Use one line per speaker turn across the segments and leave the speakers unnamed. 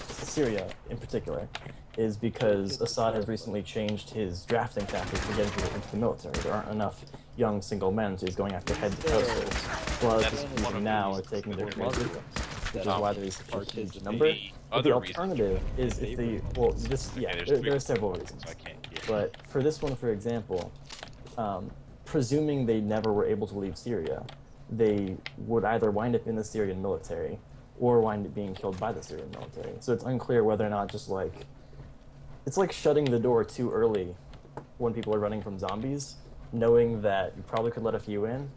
Syria in particular, is because Assad has recently changed his drafting tactics for getting people into the military. There aren't enough young single men, so he's going after heads of households. A lot of the people now are taking their careers, which is why there's such a huge number. But the alternative is if they, well, this, yeah, there are several reasons. But for this one, for example, presuming they never were able to leave Syria, they would either wind up in the Syrian military or wind up being killed by the Syrian military. So it's unclear whether or not just like, it's like shutting the door too early when people are running from zombies, knowing that you probably could let a few in,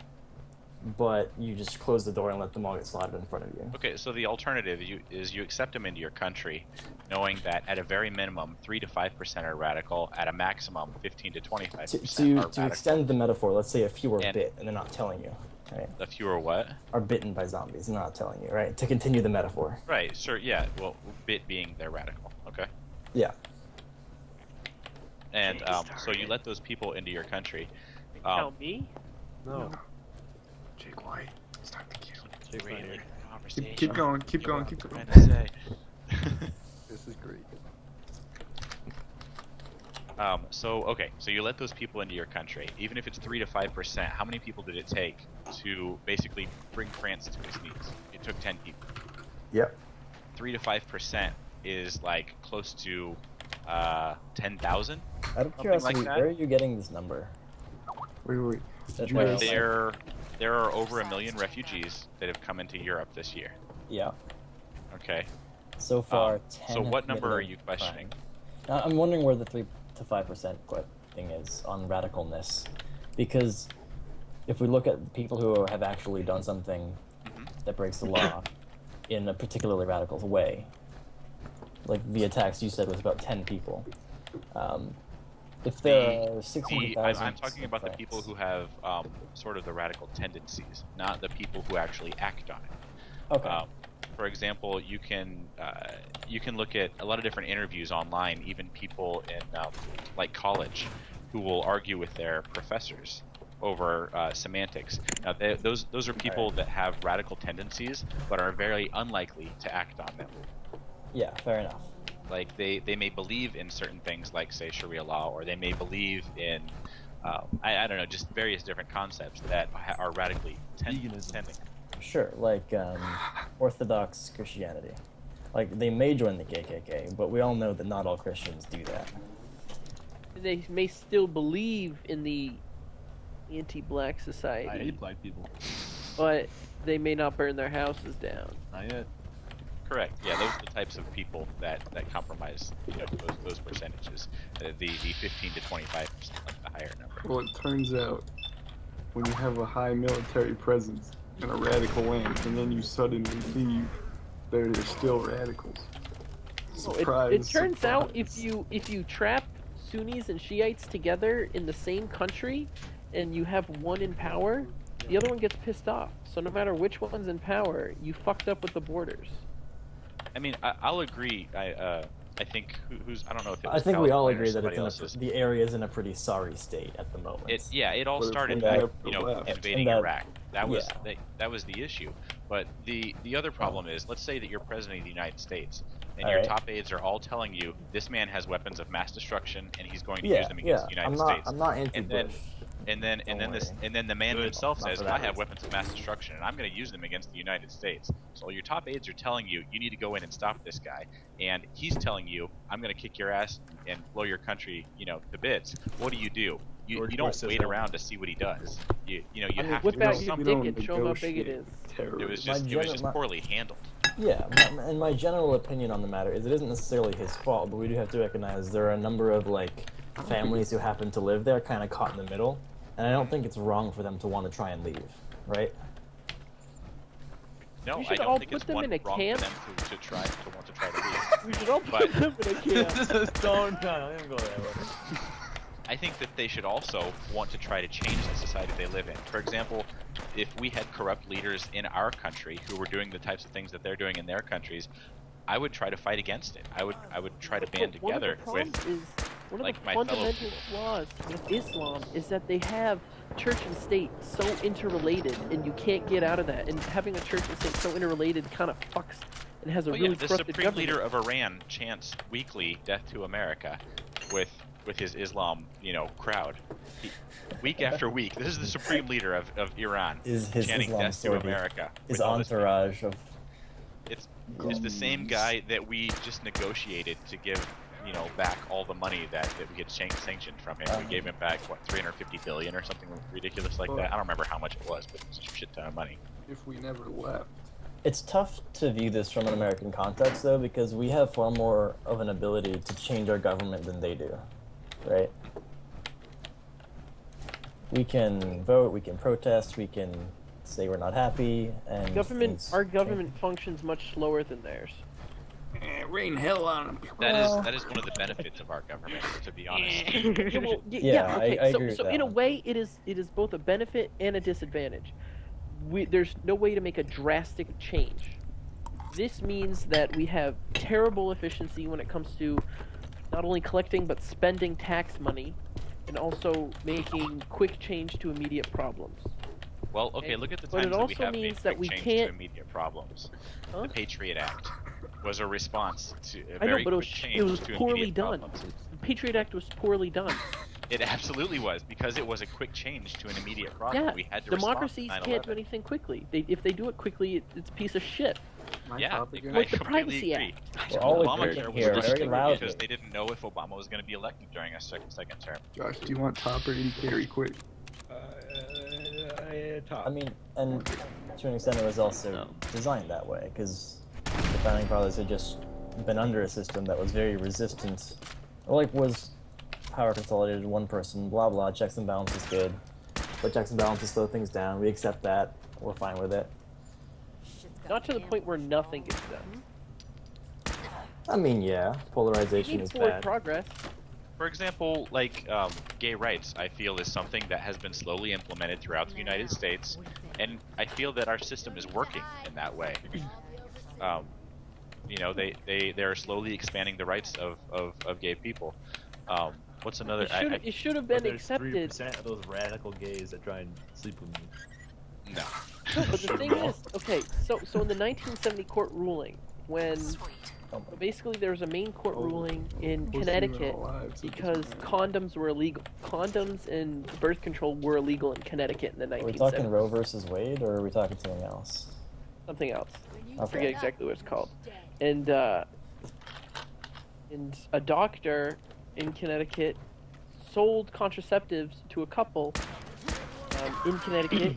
but you just close the door and let them all get slaughtered in front of you.
Okay, so the alternative is you accept them into your country, knowing that at a very minimum, 3 to 5% are radical, at a maximum, 15 to 25% are radical.
To extend the metaphor, let's say a few are bit and they're not telling you. Right?
A few are what?
Are bitten by zombies, not telling you, right? To continue the metaphor.
Right, sure, yeah. Well, bit being they're radical, okay?
Yeah.
And so you let those people into your country.
Tell me?
No. Jake White, start the queue.
Keep going.
This is great.
So you let those people into your country. Even if it's 3 to 5%, how many people did it take to basically bring France to its knees? It took 10 people.
Yep.
3 to 5% is like close to 10,000.
Out of curiosity,
like
where are you getting this number?
Wait.
There are over 1 million refugees that have come into Europe this year.
Yeah.
Okay.
So far, 10.
So what number are you questioning?
I'm wondering where the 3 to 5% thing is on radicalness, because if we look at people who have actually done something that breaks the law in a particularly radical way, like the attacks you said was about 10 people. If there are 600,000,
I'm talking about the people who have sort of the radical tendencies, not the people who actually act on it.
Okay.
For example, you can look at a lot of different interviews online, even people in like college, who will argue with their professors over semantics. Now, those are people that have radical tendencies, but are very unlikely to act on them.
Yeah, fair enough.
Like they may believe in certain things, like say Sharia law, or they may believe in I don't know, just various different concepts that are radically tending.
Sure, like Orthodox Christianity. Like they may join the KKK, but we all know that not all Christians do that.
They may still believe in the anti-black society.
I hate black people.
But they may not burn their houses down.
Not yet.
Correct. Yeah, those are the types of people that compromise, those percentages. The 15 to 25%, like the higher number.
Well, it turns out when you have a high military presence in a radical land, and then you suddenly leave, they're still radicals. Surprise!
It turns
surprise.
out if you trap Sunnis and Shiites together in the same country, and you have one in power, the other one gets pissed off. So no matter which one's in power, you fucked up with the borders.
I mean, I'll agree. I think I don't know if it was
I think we all
California
agree
or
that
somebody
the area is in a pretty sorry state at the moment.
It all
But if
started
we
with
have
invading
that-
Iraq. That was
yeah.
that was the issue. But the other problem is, let's say that you're president of the United States, and
All
your
right.
top aides are all telling you this man has weapons of mass destruction and he's going to
yeah,
use them against the United States.
I'm not anti-Bush.
And then the man himself
Not
says,
for that
I have
reason.
weapons of mass destruction and I'm going to use them against the United States. So your top aides are telling you you need to go in and stop this guy, and he's telling you I'm going to kick your ass and blow your country, to bits. What do? You
George
don't
Bush says
wait
no.
around to see what he does. You have
Whip
to
out
do
your
something.
dick and show them how big it is.
It was
My
just poorly handled.
Yeah, and my general opinion on the matter is it isn't necessarily his fault, but we do have to recognize there are a number of families who happen to live there, kind of caught in the middle, and I don't think it's wrong for them to want to try and leave, right?
No,
We
I
should
don't
all
think
put
it's
them in a
wrong
camp.
for them to want to try to leave.
We should all
But-
put them in a camp.
Don't even go there.
I think that they should also want to try to change the society they live in. For example, if we had corrupt leaders in our country who were doing the types of things that they're doing in their countries, I would try to fight against it. I would try to band together with
One of
like,
the
my fellow
fundamental
people.
flaws with Islam is that they have church and state so interrelated, and you can't get out of that. And having a church and state so interrelated kind of fucks and has a
Oh,
really
yeah, the
corrupted
supreme
government.
leader of Iran chants weekly "Death to America" with his Islam, crowd. Week after week, this is the supreme leader of Iran
Is his
chanting
Islam
"Death to
sortie,
America."
his
with all this-
entourage of
It's the same guy that we just negotiated to give, back all the money that we had sanctioned from him. We gave him back what, 350 billion or something ridiculous like that. I don't remember how much it was, but it was a shit ton of money.
If we never left.
It's tough to view this from an American context, though, because we have far more of an ability to change our government than they do, right? We can vote, we can protest, we can say we're not happy, and
Our government functions much slower than theirs.
Rain hell on them.
That is one of the benefits of our government, to be honest.
Yeah, well,
Yeah,
okay.
I
so
agree with
so
that
in a
one.
way, it is both a benefit and a disadvantage. There's no way to make a drastic change. This means that we have terrible efficiency when it comes to not only collecting but spending tax money, and also making quick change to immediate problems.
Well, okay, look at the
But it
times that we
also
have made
means that
quick
we
change
can't-
to immediate problems.
Huh?
The Patriot Act was a response to a
I know,
very
but
quick change
it was
to
poorly
immediate
done.
problems.
The Patriot Act was poorly done.
It absolutely was, because it was a quick change to an immediate problem.
Yeah,
We had to
democracies
respond to
can't do
9/11.
anything quickly. If they do it quickly, it's a piece of shit.
Yeah,
Like
I
the
completely
Privacy
agree.
Act.
We're always
Obamacare
drinking
was
here very
restricted
loudly.
because they didn't know if Obama was going to be elected during a second term.
Josh, do you want top or Eddie Carey quick?
I mean, and to an extent, it was also designed that way because the founding fathers had just been under a system that was very resistant, or like was power consolidated to one person, blah blah, checks and balances good, but checks and balances slow things down. We accept that. We're fine with it.
Not to the point where nothing gets done.
I mean, yeah,
We
polarization
need
is
forward
bad.
progress.
For example, like gay rights, I feel is something that has been slowly implemented throughout the United States, and I feel that our system is working in that way. They're slowly expanding the rights of gay people. What's another?
It should have been
There's
accepted.
3% of those radical gays that try and sleep with me.
No.
No, but the thing is, okay, so in the 1970 court ruling, when basically there was a main court ruling in Connecticut because condoms were illegal. Condoms and birth control were illegal in Connecticut in the
Are we
1970s.
talking Roe versus Wade, or are we talking something else?
Something else. I
Okay.
forget exactly what it's called. And a doctor in Connecticut sold contraceptives to a couple in Connecticut,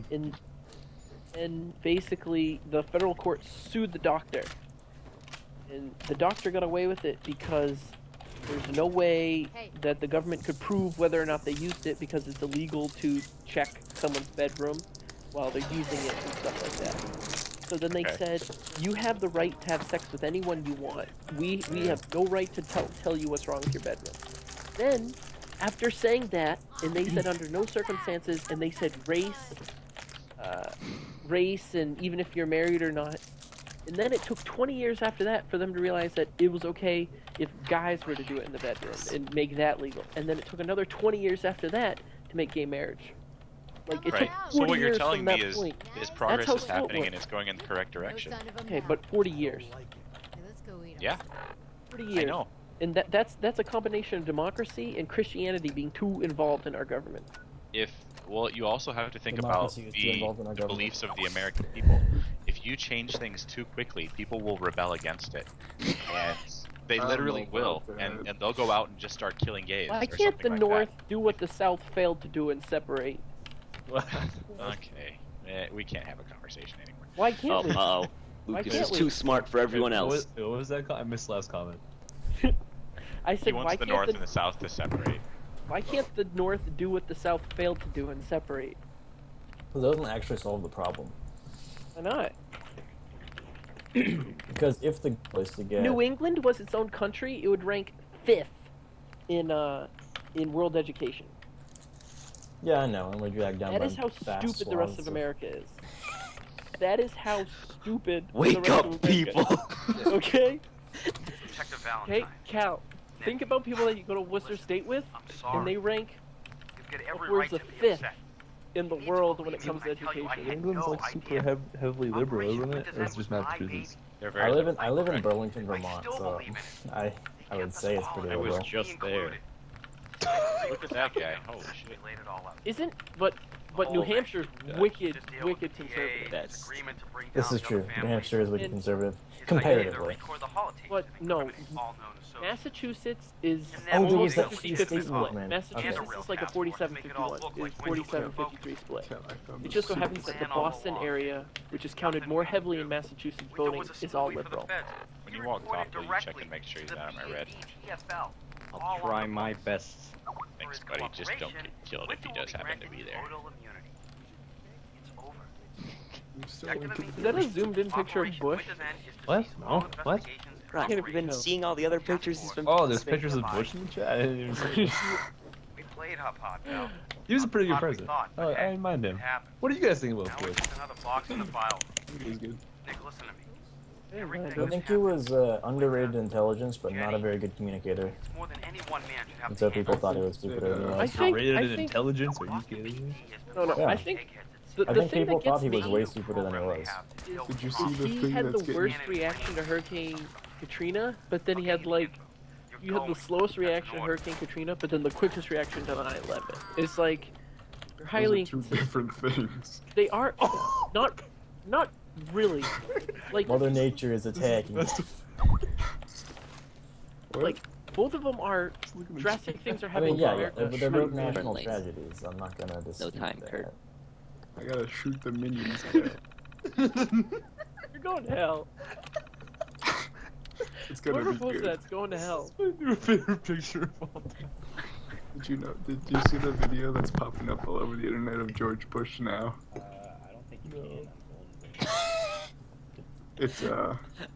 and basically the federal court sued the doctor. And the doctor got away with it because there's no way that the government could prove whether or not they used it because it's illegal to check someone's bedroom while they're using it and stuff like that. So then they said, you have the right to have sex with anyone you want. We have no right to tell you what's wrong with your bedroom. Then, after saying that, and they said under no circumstances, and they said race, and even if you're married or not, and then it took 20 years after that for them to realize that it was okay if guys were to do it in the bedroom and make that legal. And then it took another 20 years after that to make gay marriage. Like, it
Right.
took 40
So what you're
years
telling
from
me
that
is
point.
progress
how
is
slow it
happening
was.
and it's going in the correct direction.
Okay, but 40 years.
Yeah,
40 years.
I know.
And that's a combination of democracy and Christianity being too involved in our government.
You also have to think
Democracy
about
is too involved in our
the
government.
beliefs of the American people. If you change things too quickly, people will rebel against it, and they
I don't
literally
know
will,
about
and
that.
they'll go out and just start killing gays.
Why
or
can't the
something like
North do what the South failed to do and separate?
that. Okay, we can't have a conversation anymore.
Why can't we?
Uh-oh.
Why
Lucas
can't
is
we?
too smart for everyone
Wait,
else.
What was that called? I missed the last comment.
I
He
said, why
wants the
can't
North and the South to separate.
why can't the North do what the South failed to do and separate?
It doesn't actually solve the problem.
Why not?
Because if the goal is to get
New England was its own country, it would rank 5th in world education.
Yeah, I know, and we're dragged down
That
by
is how
vast
stupid the rest
swaths
of America is. That is how stupid the
Wake
rest
up,
of America
people!
is. Okay?
Detective
Okay,
Valentine.
Cal, think about people that you go to Worcester State with,
I'm sorry.
and they rank
You've got every
upwards
right
of
to be
5th
upset.
in the world when it comes to
I tell you, I
education.
had
England's
no
like super
idea.
heavily liberal,
Operation
isn't it? Or
Descent
it's just
was my
Massachusetts?
baby.
They're very.
I live in Burlington,
I
Vermont,
still
so
believe in it.
I would say it's pretty
I was
liberal.
just there.
Look at that guy. Holy shit.
We laid it all out.
Isn't but New
Oh,
Hampshire's
yeah.
wicked,
This deal with
wicked
the
conservative.
PA,
That's-
agreement to bring
This
down
is
the
true.
other
New
families.
Hampshire is wicked
And-
conservative,
It's like
comparatively.
either record the holidays
But
and
no,
incriminate all known associates.
Massachusetts is
And then
Oh, there
almost
was
a
that
50-50
state
split.
movement.
Massachusetts
Okay.
is like a 47-51. It's 47-53 split.
Ken, I found
It
this
just so
super
happens that the
Plan all
Boston
along.
area, which is counted more heavily in Massachusetts
We know
voting,
it's a
is all
spoofy for the
liberal.
feds.
When
He
you walk
reported
top, you check
directly
and make sure he's
to the
not on my red.
PATFL.
I'll
All
try
on the
my
phone.
best.
Thanks,
For his
buddy. Just don't
cooperation,
get killed if he
Winter
does
will be
happen to be
granted
there.
total immunity. It's over.
I'm still
Objective
into
means
Is that a
the
zoomed-in picture of
Operation
Bush?
Winter's End is to
What?
cease
No.
all
What?
investigations and
Right, have you been
operations.
seeing all the other pictures he's been
Oh, there's
posting?
pictures of Bush in the chat. I didn't even see it.
We played Hot Pot, pal.
He was a pretty good
Not what we
president.
thought,
Oh,
but
I
hey,
didn't mind
it
him.
happened.
What do you guys think about
Now it's
Bush?
just another box in the file.
It was good.
Nick, listen to me.
Hey,
Everything
man,
I think he was underrated intelligence, but not a very good communicator.
It's more than any one man should have
And
to
so people
handle.
thought he was stupider than he
I
was.
think-
Rated in
think-
intelligence? Are you kidding me?
No, no,
Yeah.
I think
I
the
think
thing
people
that gets
thought he was
me
way stupider than he was.
Did you see
is
the
he
thing
had
that's
the
getting...
worst reaction to Hurricane Katrina, but then he had like you had the slowest reaction to Hurricane Katrina, but then the quickest reaction to 9/11. It's like they're
Those
highly
are two different things.
they are not really like
Mother Nature is attacking.
What?
like both of them are drastic things are
I
happening
mean, yeah,
in
yeah,
America.
they're both
Different
national
lanes.
tragedies. I'm not gonna dispute
time,
that.
Kurt.
I gotta shoot the minions. Cat.
You're going to hell.
It's gonna
Whoever
be
posted
good.
that's going to hell.
My new favorite picture of all time.
Did you know? Did you see the video that's popping up all over the internet of George Bush now?
I don't think you can.
It's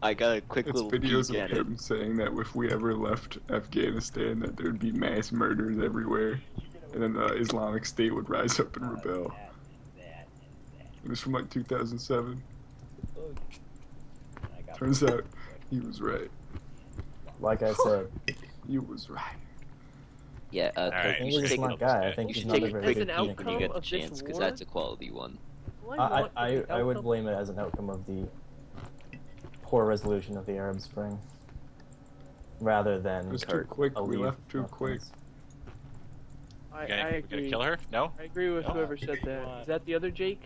I got a quick
it's
little
videos
peek
of
at it.
him saying that if we ever left Afghanistan, that there'd be mass murders everywhere, and then the Islamic State would rise up and rebel. It was from like 2007. Turns out he was right.
Like I said,
He was right.
Yeah,
Alright,
I
you
think
should
he's a
take
smart guy. I think
you
he's
should
not a
take
very
as
good
an outcome
when you
communicator.
get
of
the
this
chance, because
war?
that's a quality one.
All
I,
want
I,
is the
I would
outcome-
blame it as an outcome of the poor resolution of the Arab Spring, rather than
It was too
Kurt,
quick. We
leave
left too quick.
I
We gonna
agree.
kill her? No?
I agree with
No.
whoever said that. Is that the other Jake?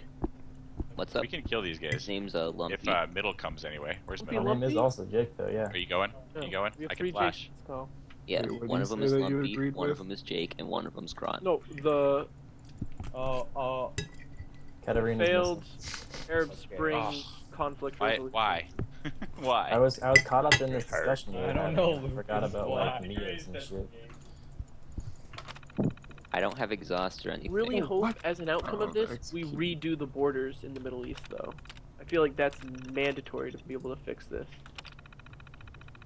What's up?
We can kill these
His
guys.
name's Lumpy.
If Middle comes anyway. Where's
Lumpy,
My
Middle?
name is
Lumpy?
also Jake, though. Yeah.
Are you going?
No,
Are you going?
We have
I
three
can flash.
Jakes. So.
yeah,
Wait, what
one
did
of them
you
is
say that you
Lumpy,
agreed
one of
with?
them is Jake, and one of them's Grant.
No, the
Katarina's
failed
missing.
Arab Spring
Oh.
conflict
Why?
resolution.
Why? Why?
I was caught up in this discussion.
I don't know.
I forgot about like meetings and shit.
I don't have exhaust or anything.
Really
Oh,
hope
what?
as an outcome
Oh,
of this,
that's
we
cute.
redo the borders in the Middle East, though. I feel like that's mandatory to be able to fix this.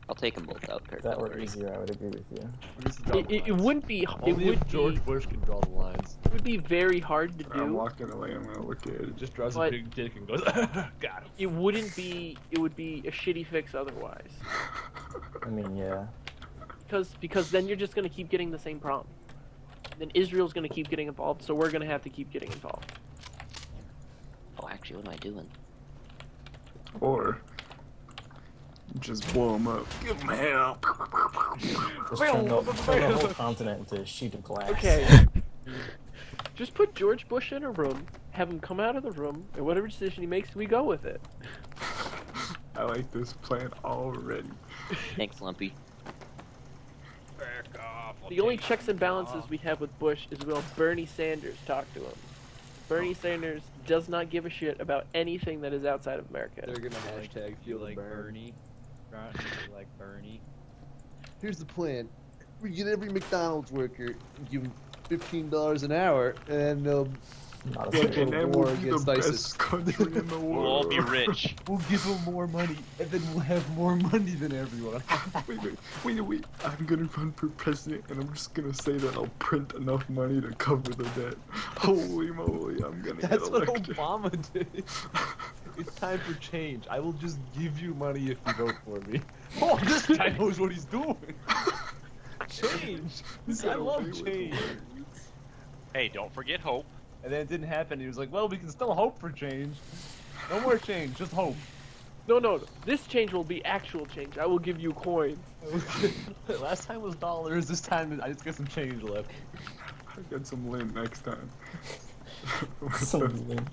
I'll take them both out, Kurt.
If that
Don't
were
worry.
easier, I would agree with you.
It wouldn't be. It
Only
would
if George
be.
Bush can draw the lines.
It would be very hard to
I'm
do.
walking away. I'm gonna look at it.
Just draws a
But-
big dick and goes, got him.
It wouldn't be. It would be a shitty fix otherwise.
I mean, yeah.
Because then you're just gonna keep getting the same problem. Then Israel's gonna keep getting involved, so we're gonna have to keep getting involved.
Oh, actually, what am I doing?
Or just blow him up. Give him help.
Just turn the whole continent into a sheet of glass.
Okay. Just put George Bush in a room, have him come out of the room, and whatever decision he makes, we go with it.
I like this plan already.
Thanks, Lumpy.
The only checks and balances we have with Bush is we'll have Bernie Sanders talk to him. Bernie Sanders does not give a shit about anything that is outside of America.
They're gonna hashtag
You
feel
like
burn.
Bernie? Grant, you like Bernie?
Here's the plan. We get every McDonald's worker, give them $15 an hour, and
Not a
Yeah,
single
And then
war
we'll be the
against ISIS.
best country in the
We'll all
world.
be rich.
we'll give them more money, and then we'll have more money than everyone.
Wait. I'm gonna run for president, and I'm just gonna say that I'll print enough money to cover the debt. Holy moly, I'm gonna
That's
get
what
elected.
Obama did. It's time for change. I will just give you money if you vote for me. Oh, this guy knows what he's doing. Change.
He's
I
got
love
away with
change.
Hey, don't forget hope.
And then it didn't happen. He was like, well, we can still hope for change. No more change, just hope.
No. This change will be actual change. I will give you coins.
Last time was dollars. This time I just got some change left.
I got some lint next time.
Something.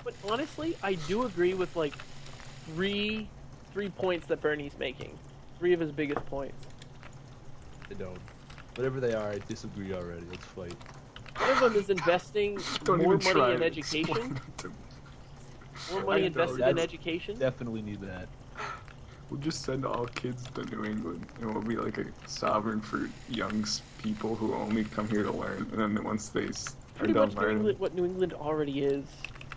But honestly, I do agree with like three points that Bernie's making. 3 of his biggest points.
I don't. Whatever they are, I disagree already. Let's fight.
One of them is investing
Don't
more
even try
money in
to
education.
explain it to me.
More money
I
invested
don't.
in
That's-
education.
Definitely need that.
We'll just send all kids to New England, and we'll be like a sovereign for people who only come here to learn, and then once they are
Pretty
done
much New
learning,
England, what New England already is.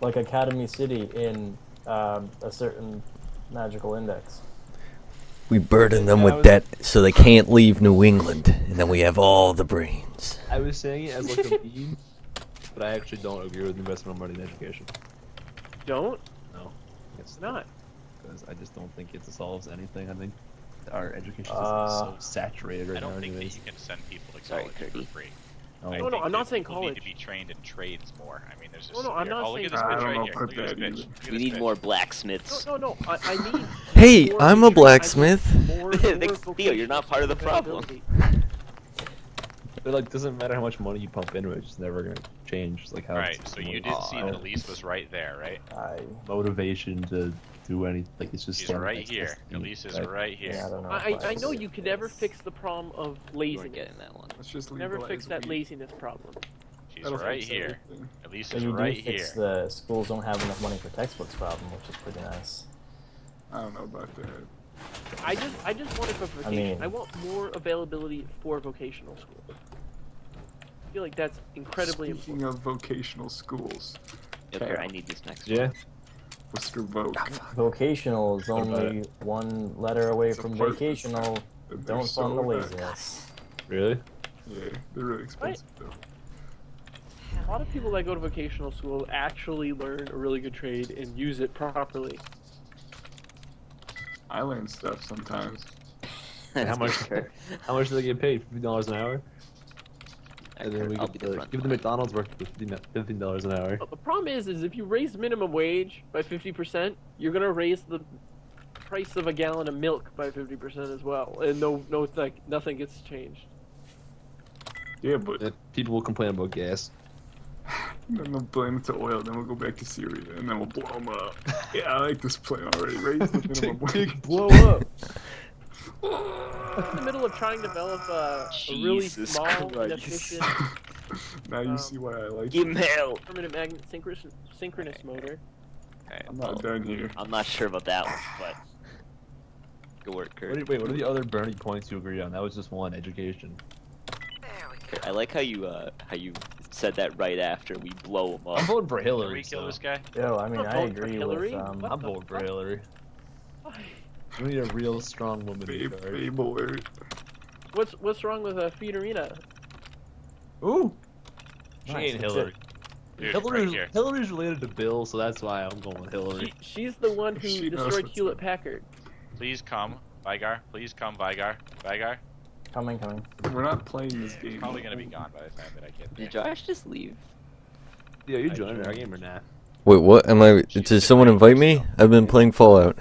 Like Academy City in a certain magical index.
We burden them
Yeah, I
with
was-
debt so they can't leave New England, and then we have all the brains.
I was saying it as like a meme, but I actually don't agree with investment of money in education.
Don't?
No,
It's not.
because I just don't think it solves anything. I think our education system is so saturated right
I don't
now.
think that
Anyways.
you can send people to
Sorry,
college for
Kirby.
free.
No.
I
No,
think
I'm not
that
saying
people
college.
need to be trained in trades more. I mean, there's just
No, I'm
here-
not
oh, look at
saying
this
I
bitch
don't
right
know
here.
about
Look at this
that
bitch.
either.
Look at
We
this
need
bitch.
more blacksmiths.
No. I need.
Hey,
more
I'm a
education,
blacksmith.
more
Thanks, Theo, you're not part of the
vocational
problem.
ability.
But like, doesn't matter how much money you pump into it; it's just never gonna change. Like how
Right,
it's
so you
more
did see that
Oh.
Elise was right there, right?
motivation to do anything. Like it's just
She's
some
right
excess
here.
thing.
Elise is
Like,
right
Yeah, I
here.
don't know.
I know you could never fix the problem of
You weren't
laziness.
getting that one.
let's just
Never
legalize
fix that
weed.
laziness problem.
She's
That'll
right
fix
here.
everything.
Elise
But
is
you
right
do
here.
fix the schools don't have enough money for textbooks problem, which is pretty nice.
I don't know about that.
I just want it for vocation.
mean-
I want more availability for vocational school. I feel like that's incredibly
Speaking
important.
of vocational schools,
Okay, I need this next
Yeah.
one.
Mr. Vogue.
Vocational is
What about
only one letter away
It's a
from
part-
vacational.
They're
Don't
so
fund the
bad.
laziness.
Really?
Yeah, they're really expensive though.
A lot of people that go to vocational school actually learn a really good trade and use it properly.
I learn stuff sometimes.
How much?
Kurt.
How much do they get paid? $50 an hour? And then
Kurt,
we
I'll
give
be the front
give the
line.
McDonald's work for $15 an hour.
But the problem is if you raise minimum wage by 50%, you're gonna raise the price of a gallon of milk by 50% as well, and nothing gets changed.
Yeah, but
And people will complain about gas.
then they'll blame it to oil, then we'll go back to Syria, and then we'll blow them up. Yeah, I like this plan already. Raise the minimum wage.
blow up.
In the middle of trying to develop a really
Jesus
small and
Christ.
efficient
Now you see why I like
Give
it.
him hell.
permanent magnet synchronous motor.
Okay.
I'm not done here.
I'm not sure about that one, but good work, Kurt.
Wait, what are the other Bernie points you agree on? That was just one, education.
Kurt, I like how you said that right after we blow him up.
I'm voting for
Can
Hillary.
we kill
so.
this guy?
Yo, I mean,
I'm
I
voting for
agree
Hillary.
with
What?
I'm voting for Hillary. We need a real strong woman in charge.
Babe alert.
What's wrong with Fedorina?
Ooh! She
Nice,
ain't
that's
Hillary.
Dude,
Hillary's,
right here.
Hillary's related to Bill, so that's why I'm going with Hillary.
She's the one who
She knows
destroyed
what's
Hewlett
up.
Packard.
Please come, Vigar. Please come, Vigar. Vigar.
Coming.
We're not playing this game.
Probably gonna be gone by the time that I get there.
Did Josh just leave?
Yeah, you
I
joined our
joined.
game or not?
Wait, what? Am I? Did someone invite me? I've been playing Fallout.